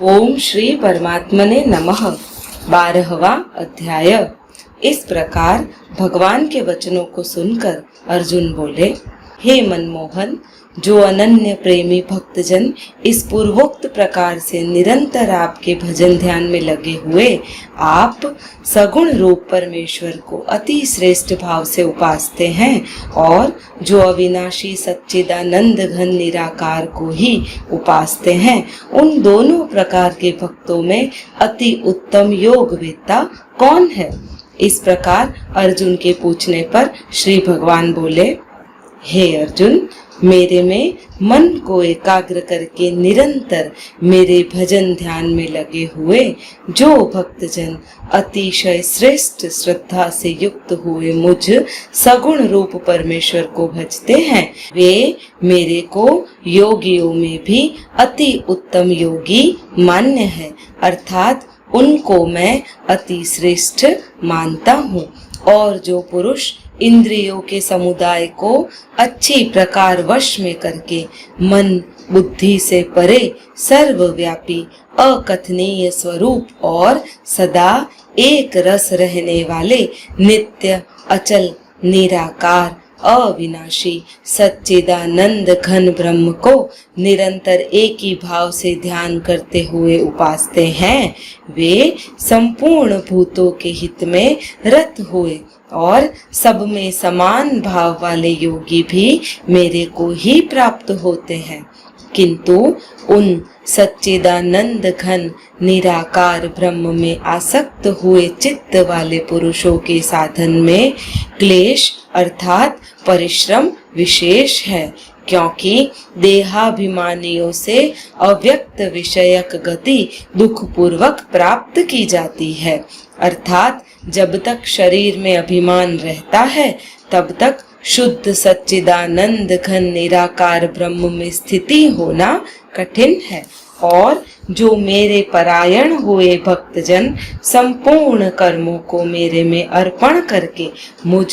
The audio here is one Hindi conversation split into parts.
ओम श्री परमात्मने नमः। 12वां अध्याय। इस प्रकार भगवान के वचनों को सुनकर अर्जुन बोले, हे मनमोहन, जो अनन्य प्रेमी भक्तजन इस पूर्वोक्त प्रकार से निरंतर आपके भजन ध्यान में लगे हुए आप सगुण रूप परमेश्वर को अति श्रेष्ठ भाव से उपासते हैं और जो अविनाशी सच्चिदानंद घन निराकार को ही उपासते हैं, उन दोनों प्रकार के भक्तों में अति उत्तम योगवेत्ता कौन है? इस प्रकार अर्जुन के पूछने पर श्री भगवान बोले, हे अर्जुन, मेरे में मन को एकाग्र करके निरंतर मेरे भजन ध्यान में लगे हुए जो भक्तजन अतिशय श्रेष्ठ श्रद्धा से युक्त हुए मुझ सगुण रूप परमेश्वर को भजते हैं, वे मेरे को योगियों में भी अति उत्तम योगी मान्य है, अर्थात उनको मैं अति श्रेष्ठ मानता हूँ। और जो पुरुष इंद्रियों के समुदाय को अच्छी प्रकार वश में करके मन बुद्धि से परे सर्वव्यापी अकथनीय स्वरूप और सदा एक रस रहने वाले नित्य अचल निराकार अविनाशी सच्चिदानंद घन ब्रह्म को निरंतर एक ही भाव से ध्यान करते हुए उपासते हैं, वे संपूर्ण भूतों के हित में रत हुए और सब में समान भाव वाले योगी भी मेरे को ही प्राप्त होते हैं। किंतु उन सच्चिदानंद घन निराकार ब्रह्म में आसक्त हुए चित्त वाले पुरुषों के साधन में क्लेश अर्थात परिश्रम विशेष है, क्योंकि देहाभिमानियों से अव्यक्त विषयक गति दुख पूर्वक प्राप्त की जाती है, अर्थात जब तक शरीर में अभिमान रहता है तब तक शुद्ध सच्चिदानंद घन निराकार ब्रह्म में स्थिति होना कठिन है। और जो मेरे परायण हुए भक्तजन संपूर्ण कर्मों को मेरे में अर्पण करके मुझ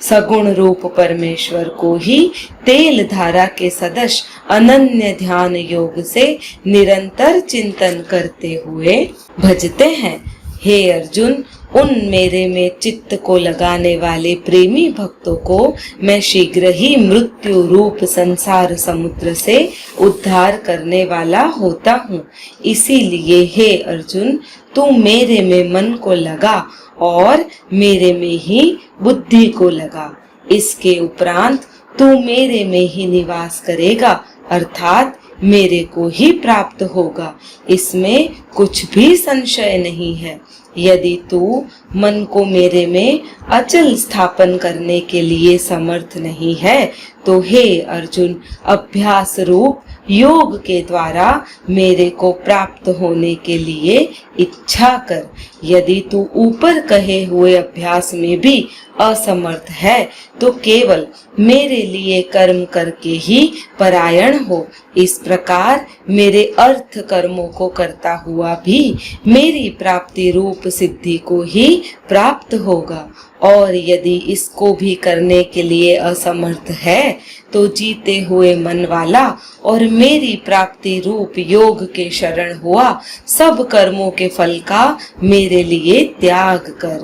सगुण रूप परमेश्वर को ही तेल धारा के सदृश अनन्य ध्यान योग से निरंतर चिंतन करते हुए भजते हैं, हे अर्जुन, उन मेरे में चित्त को लगाने वाले प्रेमी भक्तों को मैं शीघ्र ही मृत्यु रूप संसार समुद्र से उद्धार करने वाला होता हूँ। इसीलिए हे अर्जुन, तू मेरे में मन को लगा और मेरे में ही बुद्धि को लगा। इसके उपरांत तू मेरे में ही निवास करेगा, अर्थात मेरे को ही प्राप्त होगा, इसमें कुछ भी संशय नहीं है। यदि तू मन को मेरे में अचल स्थापन करने के लिए समर्थ नहीं है तो हे अर्जुन, अभ्यास रूप योग के द्वारा मेरे को प्राप्त होने के लिए इच्छा कर। यदि तू ऊपर कहे हुए अभ्यास में भी असमर्थ है तो केवल मेरे लिए कर्म करके ही परायण हो। इस प्रकार मेरे अर्थ कर्मों को करता हुआ भी मेरी प्राप्ति रूप सिद्धि को ही प्राप्त होगा। और यदि इसको भी करने के लिए असमर्थ है तो जीते हुए मन वाला और मेरी प्राप्ति रूप योग के शरण हुआ सब कर्मों के फल का मेरे लिए त्याग कर,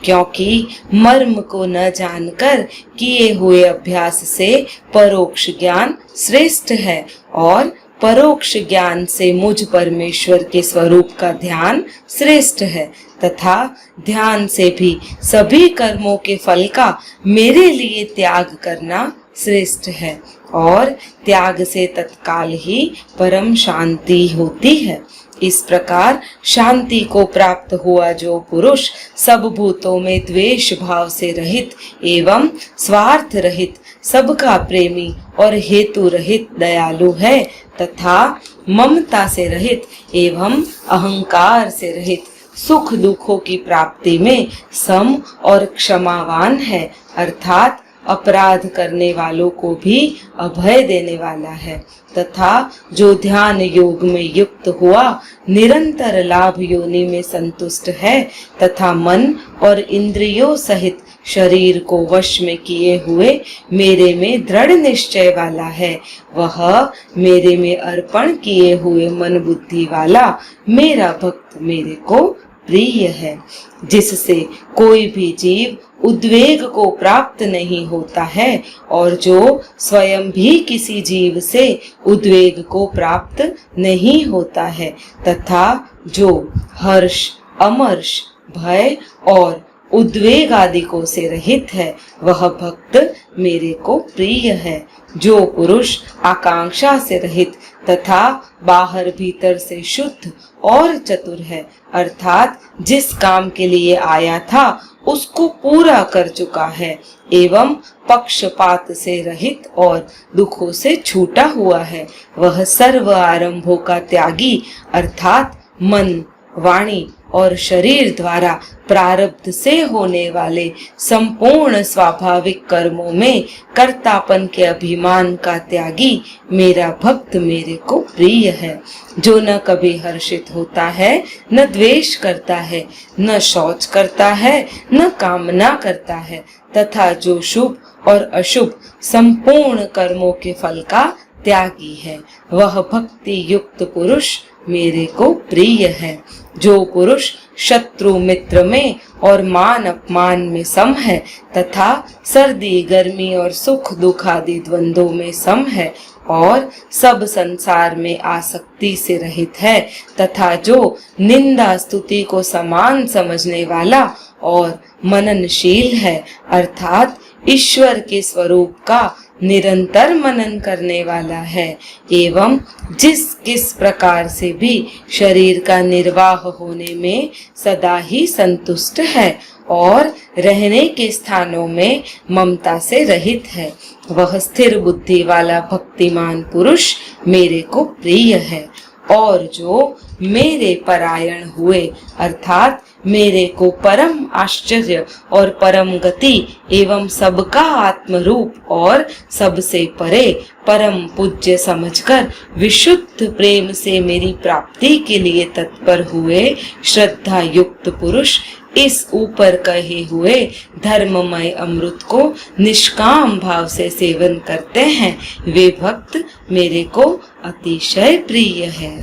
क्योंकि मर्म को न जानकर किए हुए अभ्यास से परोक्ष ज्ञान श्रेष्ठ है और परोक्ष ज्ञान से मुझ परमेश्वर के स्वरूप का ध्यान श्रेष्ठ है, तथा ध्यान से भी सभी कर्मों के फल का मेरे लिए त्याग करना श्रेष्ठ है और त्याग से तत्काल ही परम शांति होती है। इस प्रकार शांति को प्राप्त हुआ जो पुरुष सब भूतों में द्वेष भाव से रहित एवं स्वार्थ रहित, सबका प्रेमी और हेतु रहित दयालु है, तथा ममता से रहित एवं अहंकार से रहित, सुख दुखों की प्राप्ति में सम और क्षमावान है, अर्थात अपराध करने वालों को भी अभय देने वाला है, तथा जो ध्यान योग में युक्त हुआ निरंतर लाभ योनि में संतुष्ट है, तथा मन और इंद्रियों सहित शरीर को वश में किए हुए मेरे में दृढ़ निश्चय वाला है, वह मेरे में अर्पण किए हुए मन बुद्धि वाला मेरा भक्त मेरे को प्रिय है। जिससे कोई भी जीव उद्वेग को प्राप्त नहीं होता है और जो स्वयं भी किसी जीव से उद्वेग को प्राप्त नहीं होता है, तथा जो हर्ष, अमर्ष, भय और उद्वेग आदिकों से रहित है, वह भक्त मेरे को प्रिय है। जो पुरुष आकांक्षा से रहित तथा बाहर भीतर से शुद्ध और चतुर है, अर्थात जिस काम के लिए आया था उसको पूरा कर चुका है एवं पक्षपात से रहित और दुखों से छूटा हुआ है, वह सर्व आरंभों का त्यागी अर्थात मन, वाणी और शरीर द्वारा प्रारब्ध से होने वाले संपूर्ण स्वाभाविक कर्मों में कर्तापन के अभिमान का त्यागी मेरा भक्त मेरे को प्रिय है। जो न कभी हर्षित होता है, न द्वेष करता है, न शौच करता है, न कामना करता है, तथा जो शुभ और अशुभ संपूर्ण कर्मों के फल का त्यागी है, वह भक्ति युक्त पुरुष मेरे को प्रिय है। जो पुरुष शत्रु मित्र में और मान अपमान में सम है तथा सर्दी गर्मी और सुख दुख आदि द्वंद्वों में सम है और सब संसार में आसक्ति से रहित है, तथा जो निंदा स्तुति को समान समझने वाला और मननशील है, अर्थात ईश्वर के स्वरूप का निरंतर मनन करने वाला है एवं जिस किस प्रकार से भी शरीर का निर्वाह होने में सदा ही संतुष्ट है और रहने के स्थानों में ममता से रहित है, वह स्थिर बुद्धि वाला भक्तिमान पुरुष मेरे को प्रिय है। और जो मेरे परायण हुए अर्थात मेरे को परम आश्चर्य और परम गति एवं सबका आत्म रूप और सबसे परे परम पूज्य समझकर विशुद्ध प्रेम से मेरी प्राप्ति के लिए तत्पर हुए श्रद्धा युक्त पुरुष इस ऊपर कहे हुए धर्ममय अमृत को निष्काम भाव से सेवन करते हैं, वे भक्त मेरे को अतिशय प्रिय है।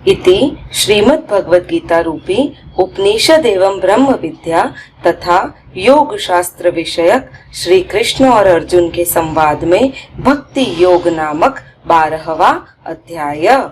इति श्रीमद् भगवद गीता रूपी उपनिषद एवं ब्रह्म विद्या तथा योग शास्त्र विषयक श्री कृष्ण और अर्जुन के संवाद में भक्ति योग नामक 12वां अध्याय।